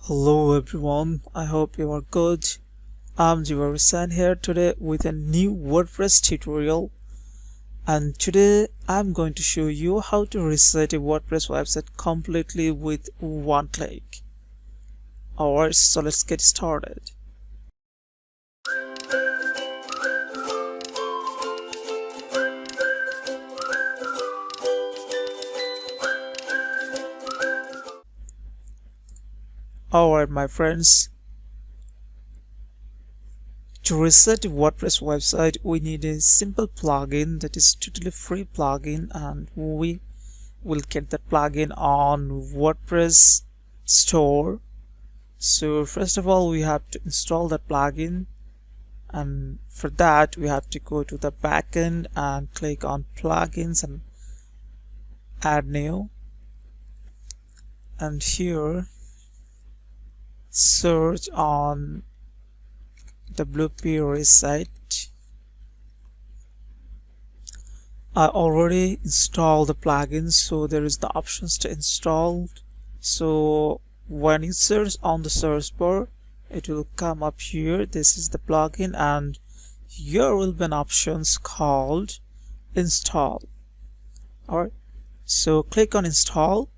Hello everyone, I hope you are good. I'm Jivar here today with a new WordPress tutorial, and today I'm going to show you how to reset a WordPress website completely with one click. Alright, so let's get started. Alright my friends, to reset a WordPress website we need a simple plugin that is totally free plugin, and we will get that plugin on WordPress store. So first of all we have to install that plugin, and for that we have to go to the backend and click on plugins and add new, and here search on WP Reset. I already installed the plugin, so there is the options to install. So when you search on the search bar, it will come up here. This is the plugin, and here will be an options called install. Alright, so click on install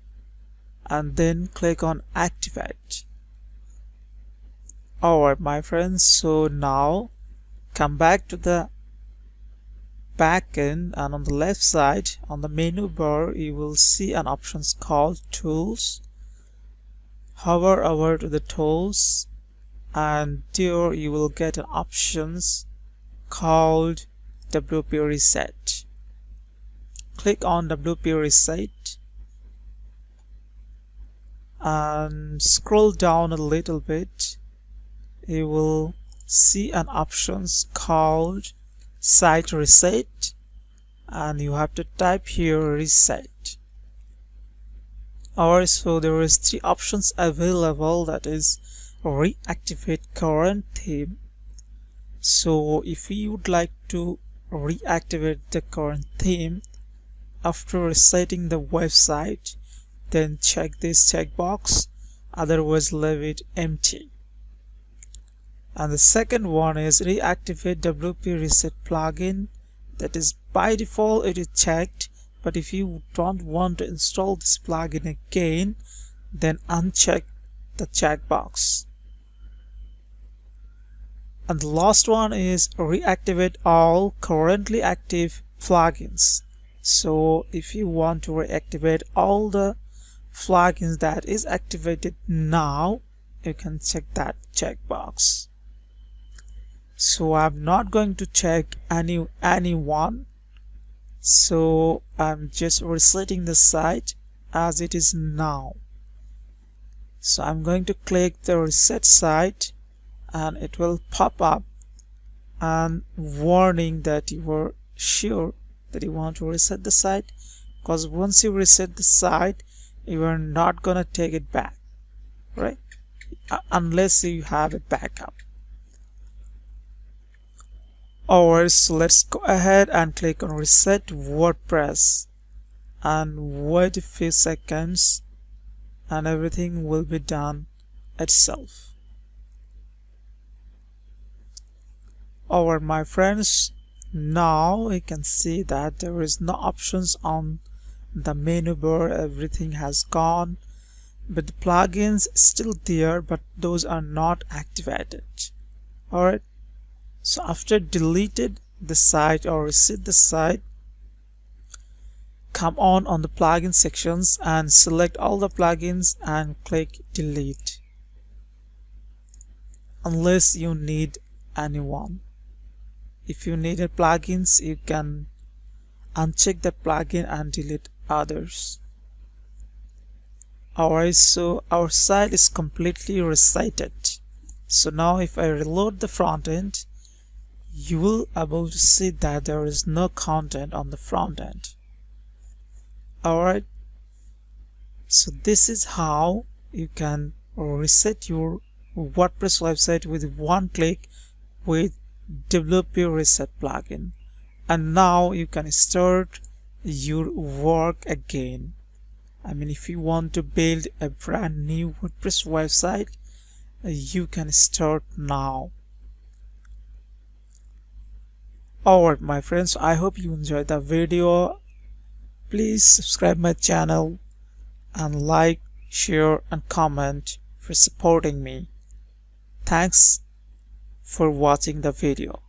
and then click on activate. Alright my friends, so now come back to the backend, and on the left side on the menu bar you will see an options called tools. Hover over to the tools, and there you will get an options called WP Reset. Click on WP Reset and scroll down a little bit. You will see an options called site reset, and you have to type here reset. Alright, so there is three options available, that is reactivate current theme. So if you would like to reactivate the current theme after resetting the website, then check this checkbox, otherwise leave it empty. And the second one is reactivate WP Reset plugin. That is by default it is checked, but if you don't want to install this plugin again, then uncheck the checkbox. And the last one is reactivate all currently active plugins. So if you want to reactivate all the plugins that is activated now, you can check that checkbox. So I'm not going to check anyone, so I'm just resetting the site as it is now. So I'm going to click the reset site, and it will pop up and warning that you were sure that you want to reset the site, because once you reset the site you are not gonna take it back, right? Unless you have a backup. Alright, so let's go ahead and click on reset WordPress and wait a few seconds, and everything will be done itself. Alright my friends, now you can see that there is no options on the menu bar, everything has gone, but the plugins still there, but those are not activated. Alright, so after deleted the site or reset the site, come on the plugin sections and select all the plugins and click delete, unless you need anyone. If you needed plugins, you can uncheck the plugin and delete others. Alright, so our site is completely resetted. So now if I reload the front end, you will be able to see that there is no content on the front end. Alright, so this is how you can reset your WordPress website with one click with WP Reset plugin. And now you can start your work again. if you want to build a brand new WordPress website, you can start now. Alright my friends, I hope you enjoyed the video. Please subscribe my channel and like, share and comment for supporting me. Thanks for watching the video.